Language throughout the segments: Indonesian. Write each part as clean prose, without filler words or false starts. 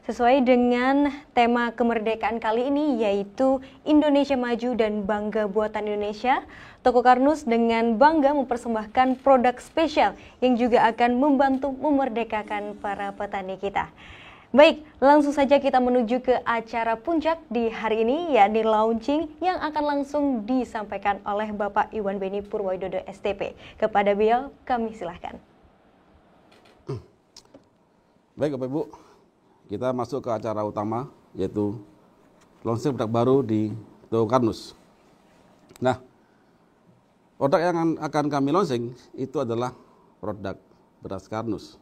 Sesuai dengan tema kemerdekaan kali ini yaitu Indonesia Maju dan Bangga Buatan Indonesia, Toko Karnus dengan bangga mempersembahkan produk spesial yang juga akan membantu memerdekakan para petani kita. Baik, langsung saja kita menuju ke acara puncak di hari ini, yakni launching yang akan langsung disampaikan oleh Bapak Iwan Beni Purwowidodo STP. Kepada beliau, kami silahkan. Baik Bapak Ibu, kita masuk ke acara utama, yaitu launching produk baru di Toko Karnus. Nah, produk yang akan kami launching itu adalah produk beras Karnus,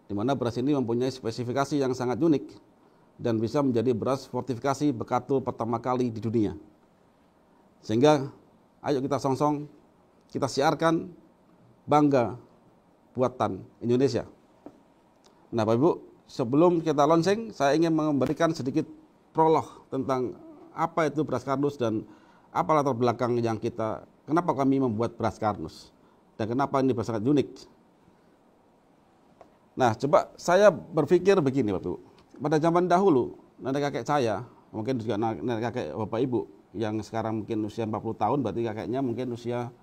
di mana beras ini mempunyai spesifikasi yang sangat unik dan bisa menjadi beras fortifikasi bekatul pertama kali di dunia. Sehingga ayo kita song-song, kita siarkan bangga buatan Indonesia. Nah Bapak Ibu, sebelum kita launching, saya ingin memberikan sedikit prolog tentang apa itu beras Karnus dan apa latar belakang yang kenapa kami membuat beras Karnus dan kenapa ini beras sangat unik. Nah, coba saya berpikir begini Bapak Ibu. Pada zaman dahulu, nenek kakek saya, mungkin juga nenek kakek Bapak Ibu, yang sekarang mungkin usia 40 tahun, berarti kakeknya mungkin usia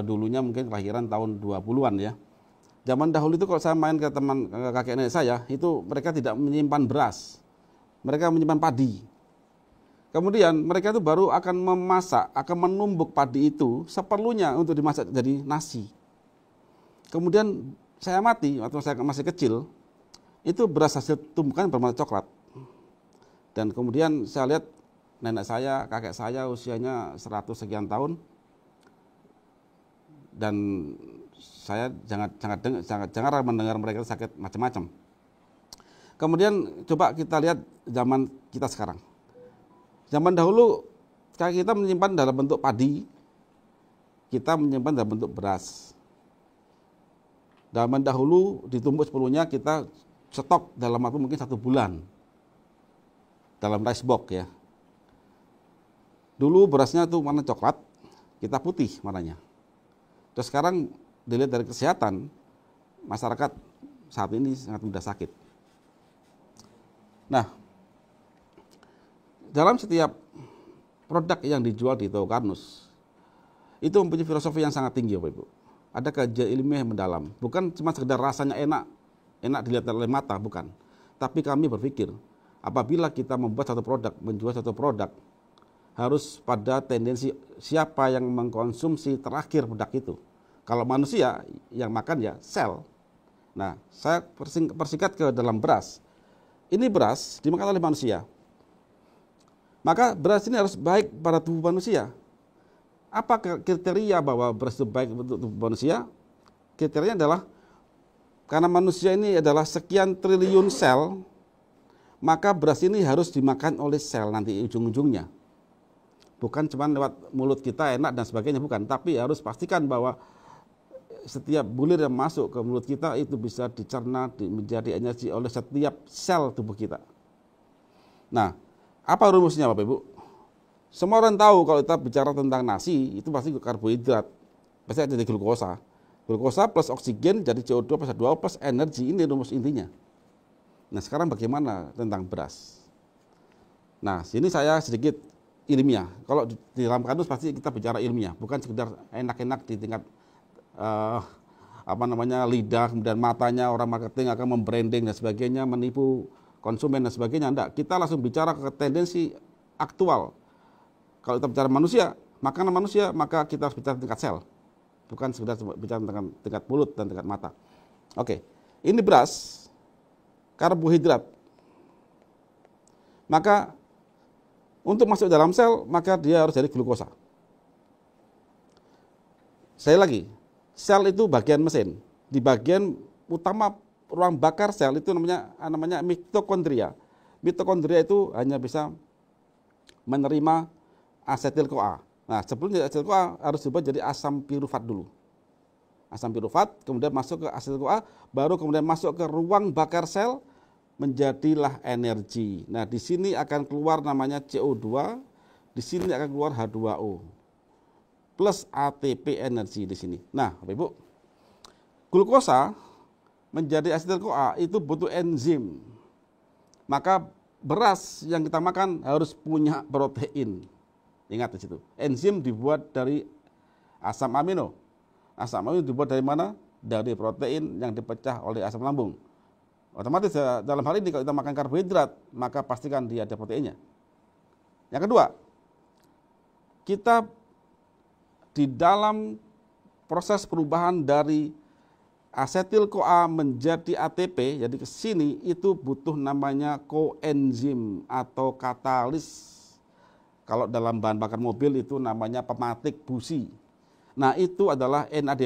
dulunya mungkin kelahiran tahun 20-an ya. Zaman dahulu itu kalau saya main ke teman kakek nenek saya, itu mereka tidak menyimpan beras. Mereka menyimpan padi. Kemudian mereka itu baru akan memasak, akan menumbuk padi itu seperlunya untuk dimasak jadi nasi. Kemudian saya amati waktu saya masih kecil, itu beras hasil tumbukan berwarna coklat. Dan kemudian saya lihat nenek saya, kakek saya usianya 100 sekian tahun. Dan saya jangan mendengar mereka sakit macam-macam. Kemudian coba kita lihat zaman kita sekarang. Zaman dahulu kita menyimpan dalam bentuk padi, kita menyimpan dalam bentuk beras. Zaman dahulu ditumbuk sepenuhnya kita stok dalam waktu mungkin 1 bulan dalam rice box ya. Dulu berasnya itu warna coklat, kita putih warnanya. Terus sekarang dilihat dari kesehatan, masyarakat saat ini sangat mudah sakit. Nah, dalam setiap produk yang dijual di Toko Karnus, itu mempunyai filosofi yang sangat tinggi Bapak Ibu. Ada kajian ilmiah yang mendalam, bukan cuma sekedar rasanya enak dilihat oleh mata, bukan. Tapi kami berpikir, apabila kita membuat satu produk, menjual satu produk, harus pada tendensi siapa yang mengkonsumsi terakhir produk itu. Kalau manusia yang makan ya sel. Nah, saya persingkat ke dalam beras. Ini beras dimakan oleh manusia. Maka beras ini harus baik pada tubuh manusia. Apa kriteria bahwa beras itu baik untuk tubuh manusia? Kriterianya adalah karena manusia ini adalah sekian triliun sel, maka beras ini harus dimakan oleh sel nanti ujung-ujungnya. Bukan cuma lewat mulut kita enak dan sebagainya, bukan. Tapi harus pastikan bahwa setiap bulir yang masuk ke mulut kita itu bisa dicerna menjadi energi oleh setiap sel tubuh kita. Nah, apa rumusnya Bapak Ibu? Semua orang tahu kalau kita bicara tentang nasi, itu pasti karbohidrat. Pasti ada glukosa. Glukosa plus oksigen jadi CO2 plus H2O plus energi, ini rumus intinya. Nah sekarang bagaimana tentang beras? Nah sini saya sedikit ilmiah. Kalau di dalam Karnus pasti kita bicara ilmiah, bukan sekedar enak-enak di tingkat lidah, kemudian matanya orang marketing akan membranding dan sebagainya, menipu konsumen dan sebagainya. Enggak, kita langsung bicara ke tendensi aktual. Kalau kita bicara manusia, makanan manusia, maka kita harus bicara tingkat sel. Bukan sekedar bicara tentang tingkat mulut dan tingkat mata. Oke, ini beras, karbohidrat. Maka untuk masuk dalam sel, maka dia harus dari glukosa. Saya lagi, sel itu bagian mesin. Di bagian utama ruang bakar sel itu namanya mitokondria. Mitokondria itu hanya bisa menerima asetil-CoA. Nah, sebelum jadi asetil-CoA harus dibuat jadi asam pirufat dulu. Asam pirufat, kemudian masuk ke asetil-CoA, baru kemudian masuk ke ruang bakar sel, menjadilah energi. Nah, di sini akan keluar namanya CO2, di sini akan keluar H2O. Plus ATP energi di sini. Nah, Bapak Ibu, glukosa menjadi asetil-CoA itu butuh enzim. Maka beras yang kita makan harus punya protein. Ingat di situ. Enzim dibuat dari asam amino. Asam amino dibuat dari mana? Dari protein yang dipecah oleh asam lambung. Otomatis dalam hal ini kalau kita makan karbohidrat, maka pastikan dia ada proteinnya. Yang kedua, kita di dalam proses perubahan dari asetil CoA menjadi ATP, jadi ke sini itu butuh namanya koenzim atau katalis. Kalau dalam bahan bakar mobil itu namanya pematik busi. Nah, itu adalah NAD+,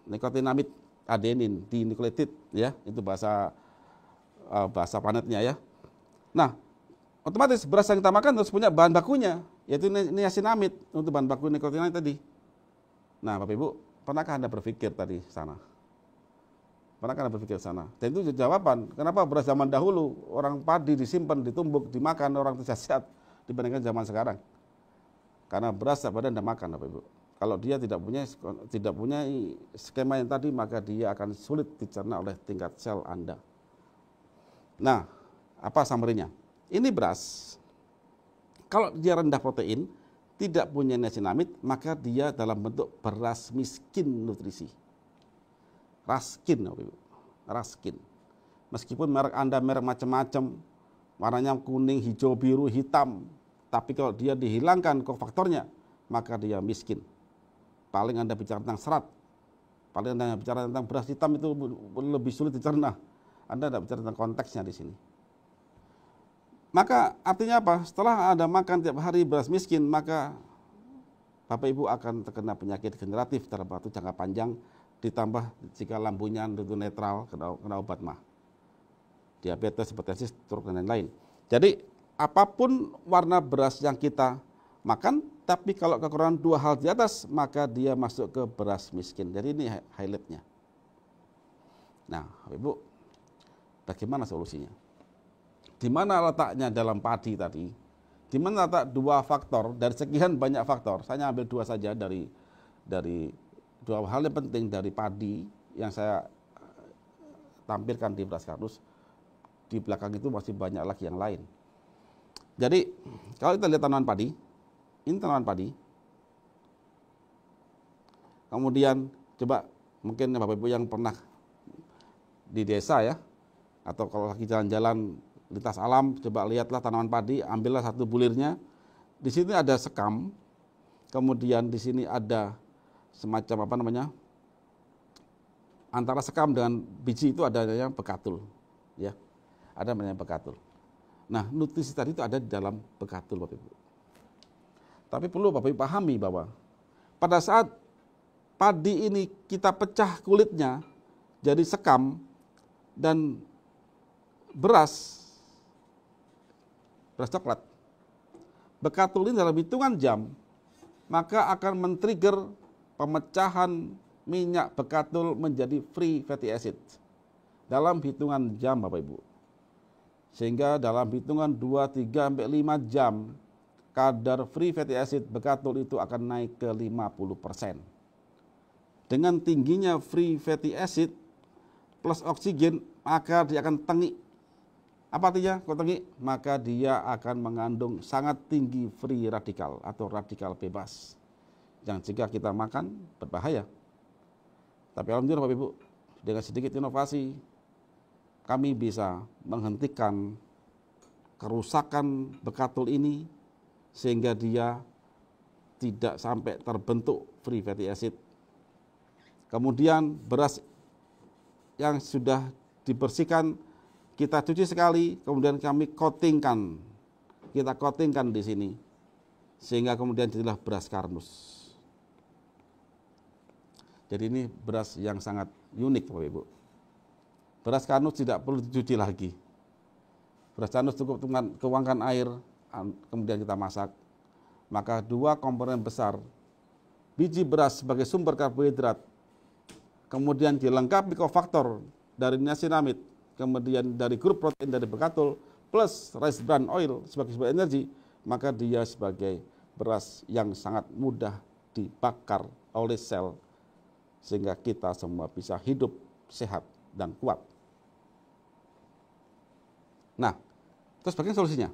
nikotinamid adenin dinukleotid, ya, itu bahasa planetnya, ya. Nah, otomatis beras yang kita makan harus punya bahan bakunya, yaitu niacinamide untuk bahan baku nikotinamid tadi. Nah, Bapak Ibu, pernahkah Anda berpikir tadi sana? Pernahkah Anda berpikir sana? Dan itu jawaban, kenapa beras zaman dahulu orang padi disimpan, ditumbuk, dimakan orang itu sehat dibandingkan zaman sekarang. Karena beras setiap hari Anda makan, Bapak Ibu. Kalau dia tidak punya skema yang tadi, maka dia akan sulit dicerna oleh tingkat sel Anda. Nah, apa summary-nya? Ini beras, kalau dia rendah protein, tidak punya niacinamide, maka dia dalam bentuk beras miskin nutrisi. Raskin, Bapak Ibu. Raskin. Meskipun merek Anda merek macam-macam, warnanya kuning, hijau, biru, hitam, tapi kalau dia dihilangkan kofaktornya, maka dia miskin. Paling Anda bicara tentang serat, paling Anda bicara tentang beras hitam itu lebih sulit dicerna. Anda tidak bicara tentang konteksnya di sini. Maka artinya apa? Setelah Anda makan tiap hari beras miskin, maka Bapak Ibu akan terkena penyakit generatif dalam waktu jangka panjang, ditambah jika lambungnya itu netral, kena obat mah. Diabetes, hipertensi, stroke, dan lain-lain. Jadi apapun warna beras yang kita makan, tapi kalau kekurangan dua hal di atas, maka dia masuk ke beras miskin. Jadi ini highlightnya. Nah, Ibu, bagaimana solusinya? Di mana letaknya dalam padi tadi? Di mana letak dua faktor dari sekian banyak faktor? Saya ambil dua saja dari dua hal yang penting dari padi yang saya tampilkan di beras kardus. Di belakang itu masih banyak lagi yang lain. Jadi kalau kita lihat tanaman padi, ini tanaman padi. Kemudian coba mungkin Bapak Ibu yang pernah di desa, ya, atau kalau lagi jalan-jalan lintas alam, coba lihatlah tanaman padi, ambillah satu bulirnya. Di sini ada sekam, kemudian di sini ada semacam antara sekam dengan biji itu ada yang bekatul, ya, ada namanya bekatul. Nah, nutrisi tadi itu ada di dalam bekatul, Bapak Ibu. Tapi perlu Bapak Ibu pahami bahwa pada saat padi ini kita pecah kulitnya jadi sekam dan beras coklat, bekatul ini dalam hitungan jam maka akan men-trigger pemecahan minyak bekatul menjadi free fatty acid dalam hitungan jam, Bapak Ibu. Sehingga dalam hitungan 2, 3, sampai 5 jam kadar free fatty acid bekatul itu akan naik ke 50%. Dengan tingginya free fatty acid plus oksigen, maka dia akan tengik. Apa artinya? Kalau tengik, maka dia akan mengandung sangat tinggi free radikal atau radikal bebas, yang jika kita makan berbahaya. Tapi alhamdulillah Bapak Ibu, dengan sedikit inovasi, kami bisa menghentikan kerusakan bekatul ini sehingga dia tidak sampai terbentuk free fatty acid. Kemudian beras yang sudah dibersihkan kita cuci sekali, kemudian kami coatingkan. Kita coatingkan di sini sehingga kemudian jadilah beras karnus. Jadi ini beras yang sangat unik, Bapak Ibu. Beras karnus tidak perlu dicuci lagi. Beras karnus cukup tuangkan air, kemudian kita masak. Maka dua komponen besar, biji beras sebagai sumber karbohidrat, kemudian dilengkapi kofaktor dari niacinamide, kemudian dari grup protein dari bekatul, plus rice bran oil sebagai sumber energi, maka dia sebagai beras yang sangat mudah dibakar oleh sel, sehingga kita semua bisa hidup sehat dan kuat. Nah, terus bagaimana solusinya?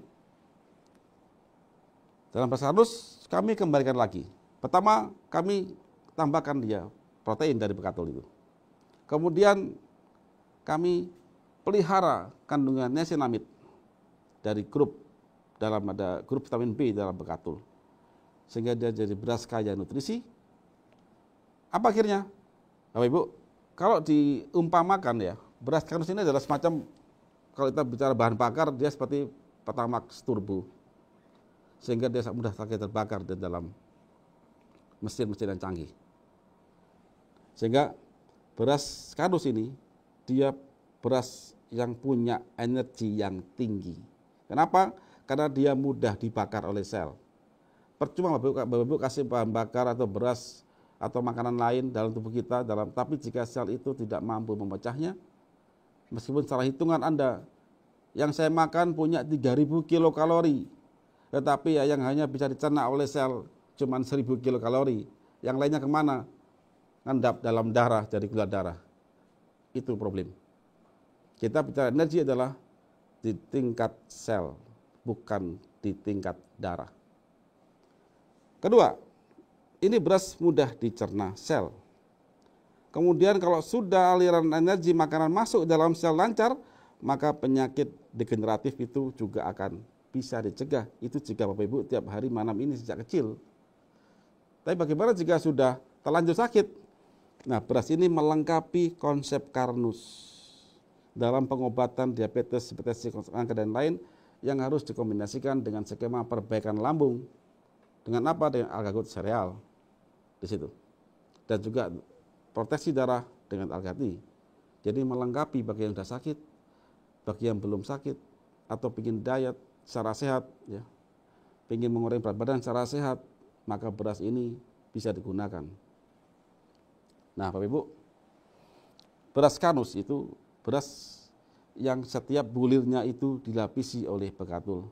Dalam beras kardus kami kembalikan lagi. Pertama, kami tambahkan dia protein dari bekatul itu. Kemudian kami pelihara kandungan niacinamide dari ada grup vitamin B dalam bekatul, sehingga dia jadi beras kaya nutrisi. Apa akhirnya, Bapak Ibu? Kalau diumpamakan ya, beras kardus ini adalah semacam, kalau kita bicara bahan bakar, dia seperti Pertamax Turbo, sehingga dia mudah sekali terbakar di dalam mesin-mesin yang canggih. Sehingga beras kardus ini dia beras yang punya energi yang tinggi. Kenapa? Karena dia mudah dibakar oleh sel. Percuma Bapak Ibu kasih bahan bakar atau beras atau makanan lain dalam tubuh kita, tapi jika sel itu tidak mampu memecahnya, meskipun secara hitungan Anda, yang saya makan punya 3.000 kilokalori, tetapi yang hanya bisa dicerna oleh sel cuma 1.000 kilokalori, yang lainnya kemana? Ngendap dalam darah, jadi gula darah. Itu problem. Kita bicara energi adalah di tingkat sel, bukan di tingkat darah. Kedua, ini beras mudah dicerna sel. Kemudian kalau sudah aliran energi makanan masuk dalam sel lancar, maka penyakit degeneratif itu juga akan bisa dicegah. Itu jika Bapak Ibu tiap hari minum ini sejak kecil. Tapi bagaimana jika sudah terlanjur sakit? Nah, beras ini melengkapi konsep Karnus dalam pengobatan diabetes, hipertensi, kanker dan lain yang harus dikombinasikan dengan skema perbaikan lambung. Dengan apa? Dengan alga-gut sereal di situ. Dan juga proteksi darah dengan alga-tea. Jadi melengkapi bagi yang sudah sakit, bagi yang belum sakit, atau ingin diet secara sehat, ya, ingin mengurangi berat badan secara sehat, maka beras ini bisa digunakan. Nah, Bapak Ibu, beras Karnus itu beras yang setiap bulirnya itu dilapisi oleh bekatul.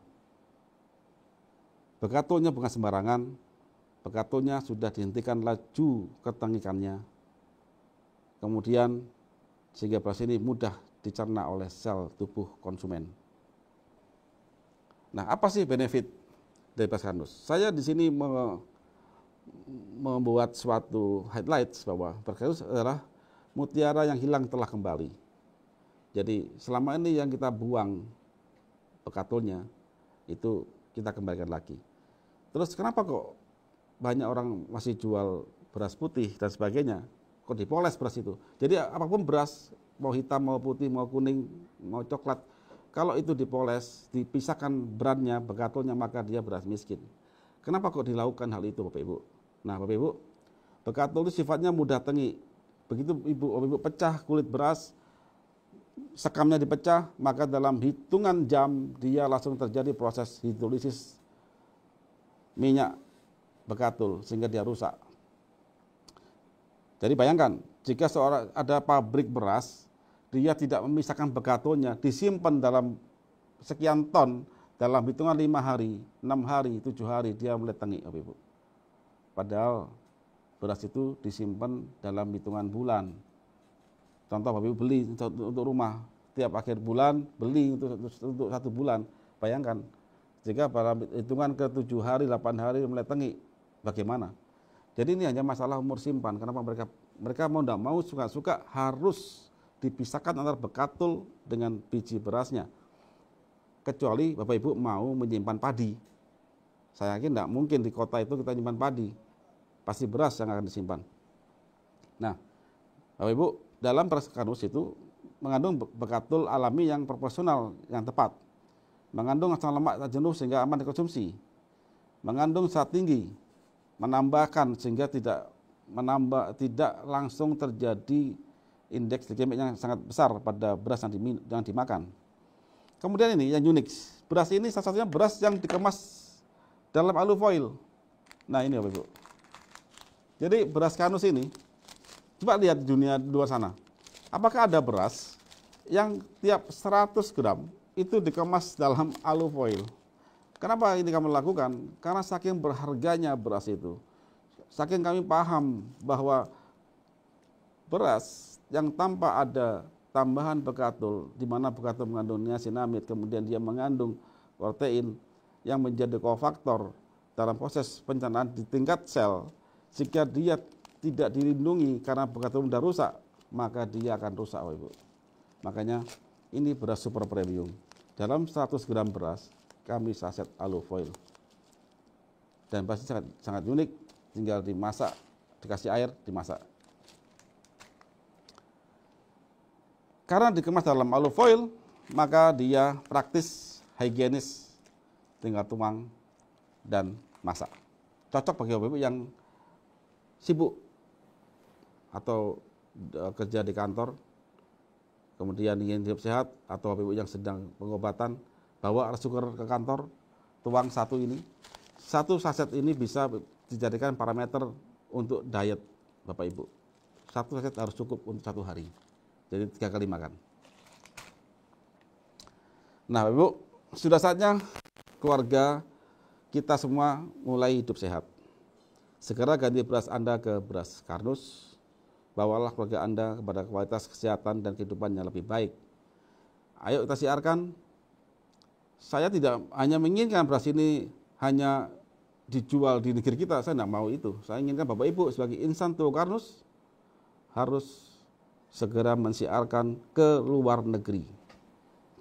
Bekatulnya bukan sembarangan, bekatulnya sudah dihentikan laju ketengikannya. Kemudian sehingga beras ini mudah dicerna oleh sel tubuh konsumen. Nah, apa sih benefit dari beras Karnus? Saya di sini membuat suatu highlights bahwa beras Karnus adalah mutiara yang hilang telah kembali. Jadi selama ini yang kita buang bekatulnya itu kita kembalikan lagi. Terus kenapa kok banyak orang masih jual beras putih dan sebagainya? Kok dipoles beras itu? Jadi apapun beras, mau hitam, mau putih, mau kuning, mau coklat, kalau itu dipoles, dipisahkan brandnya, bekatulnya, maka dia beras miskin. Kenapa kok dilakukan hal itu, Bapak Ibu? Nah, Bapak Ibu, bekatul itu sifatnya mudah tengi. Begitu Bapak Ibu pecah kulit beras, sekamnya dipecah, maka dalam hitungan jam dia langsung terjadi proses hidrolisis minyak bekatul sehingga dia rusak. Jadi bayangkan, jika ada pabrik beras, dia tidak memisahkan bekatulnya, disimpan dalam sekian ton, dalam hitungan 5 hari, 6 hari, 7 hari, dia mulai tengi, Bapak Ibu. Padahal beras itu disimpan dalam hitungan bulan. Contoh Bapak Ibu beli untuk rumah, tiap akhir bulan beli untuk 1 bulan. Bayangkan, jika pada hitungan ke 7 hari, 8 hari mulai tengi, bagaimana? Jadi ini hanya masalah umur simpan. Kenapa mereka mau tidak mau, suka-suka harus dipisahkan antara bekatul dengan biji berasnya. Kecuali Bapak Ibu mau menyimpan padi. Saya yakin tidak mungkin di kota itu kita menyimpan padi. Pasti beras yang akan disimpan. Nah, Bapak Ibu, dalam beras Karnus itu mengandung bekatul alami yang proporsional, yang tepat. Mengandung asam lemak tak jenuh sehingga aman dikonsumsi. Mengandung zat tinggi, menambahkan sehingga tidak langsung terjadi indeks glikemik yang sangat besar pada beras yang dimakan. Kemudian ini yang unik, beras ini salah satunya beras yang dikemas dalam alufoil. Nah ini Bapak Ibu. Jadi beras Karnus ini, coba lihat di dunia luar sana. Apakah ada beras yang tiap 100 gram itu dikemas dalam alufoil? Kenapa ini kami lakukan? Karena saking berharganya beras itu. Saking kami paham bahwa beras yang tanpa ada tambahan bekatul, di mana bekatul mengandung niacinamide, kemudian dia mengandung protein yang menjadi kofaktor dalam proses pencernaan di tingkat sel. Jika dia tidak dilindungi karena bekatul sudah rusak, maka dia akan rusak, Bapak Ibu. Makanya ini beras super premium. Dalam 100 gram beras, kami saset alufoil. Dan pasti sangat unik, tinggal dimasak, dikasih air, dimasak. Karena dikemas dalam alufoil, maka dia praktis, higienis, tinggal tuang dan masak. Cocok bagi Bapak Ibu yang sibuk atau kerja di kantor, kemudian ingin hidup sehat, atau Bapak Ibu yang sedang pengobatan, bawa rice cooker ke kantor, tuang satu ini. Satu saset ini bisa dijadikan parameter untuk diet Bapak Ibu. Satu saset harus cukup untuk 1 hari. Jadi 3 kali makan. Nah, Bapak Ibu, sudah saatnya keluarga kita semua mulai hidup sehat. Segera ganti beras Anda ke beras Karnus. Bawalah keluarga Anda kepada kualitas kesehatan dan kehidupan yang lebih baik. Ayo kita siarkan. Saya tidak hanya menginginkan beras ini hanya dijual di negeri kita, saya tidak mau itu. Saya inginkan Bapak Ibu sebagai insan Toko Karnus harus segera mensiarkan ke luar negeri.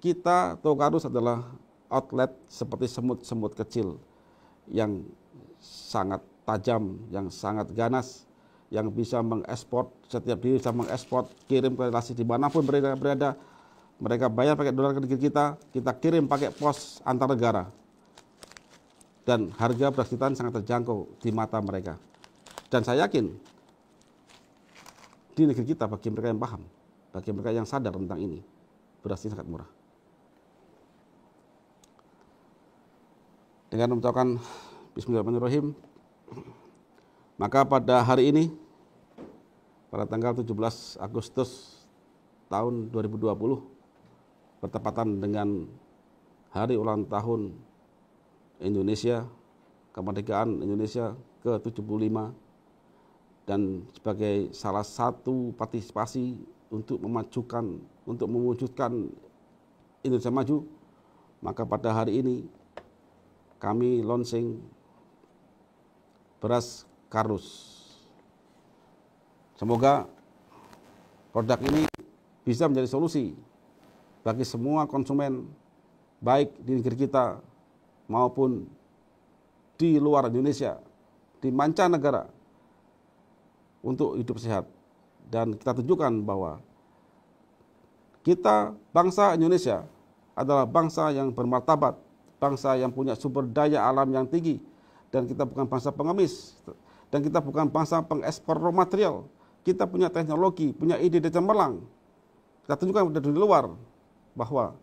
Kita Toko Karnus adalah outlet seperti semut-semut kecil yang sangat tajam, yang sangat ganas, yang bisa mengekspor, setiap diri bisa mengekspor, kirim ke relasi dimanapun mereka berada. Mereka bayar pakai dolar ke negeri kita kirim pakai pos antar negara. Dan harga beras kita sangat terjangkau di mata mereka. Dan saya yakin di negeri kita, bagi mereka yang paham, bagi mereka yang sadar tentang ini, beras ini sangat murah. Dengan mengucapkan Bismillahirrahmanirrahim, maka pada hari ini, pada tanggal 17 Agustus tahun 2020, bertepatan dengan hari ulang tahun Indonesia, kemerdekaan Indonesia ke-75, dan sebagai salah satu partisipasi untuk mewujudkan Indonesia maju, maka pada hari ini kami launching beras Karnus. Semoga produk ini bisa menjadi solusi bagi semua konsumen, baik di negeri kita maupun di luar Indonesia, di mancanegara, untuk hidup sehat. Dan kita tunjukkan bahwa kita, bangsa Indonesia, adalah bangsa yang bermartabat, bangsa yang punya sumber daya alam yang tinggi, dan kita bukan bangsa pengemis, dan kita bukan bangsa pengekspor raw material. Kita punya teknologi, punya ide cemerlang. Kita tunjukkan dari luar bahwa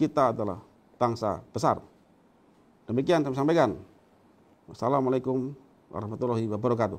kita adalah bangsa besar. Demikian kami sampaikan. Wassalamualaikum warahmatullahi wabarakatuh.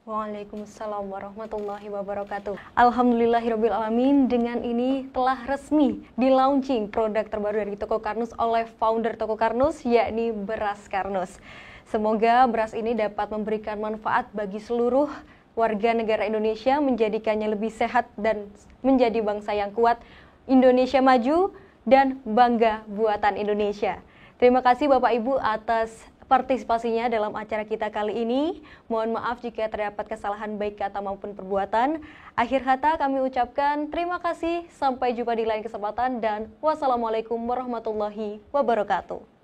Waalaikumsalam warahmatullahi wabarakatuh. Alhamdulillahirrabbilalamin, dengan ini telah resmi di-launching produk terbaru dari Toko Karnus oleh founder Toko Karnus, yakni beras Karnus. Semoga beras ini dapat memberikan manfaat bagi seluruh warga negara Indonesia, menjadikannya lebih sehat dan menjadi bangsa yang kuat. Indonesia maju dan bangga buatan Indonesia. Terima kasih Bapak Ibu atas partisipasinya dalam acara kita kali ini. Mohon maaf jika terdapat kesalahan baik kata maupun perbuatan. Akhir kata kami ucapkan terima kasih, sampai jumpa di lain kesempatan, dan wassalamualaikum warahmatullahi wabarakatuh.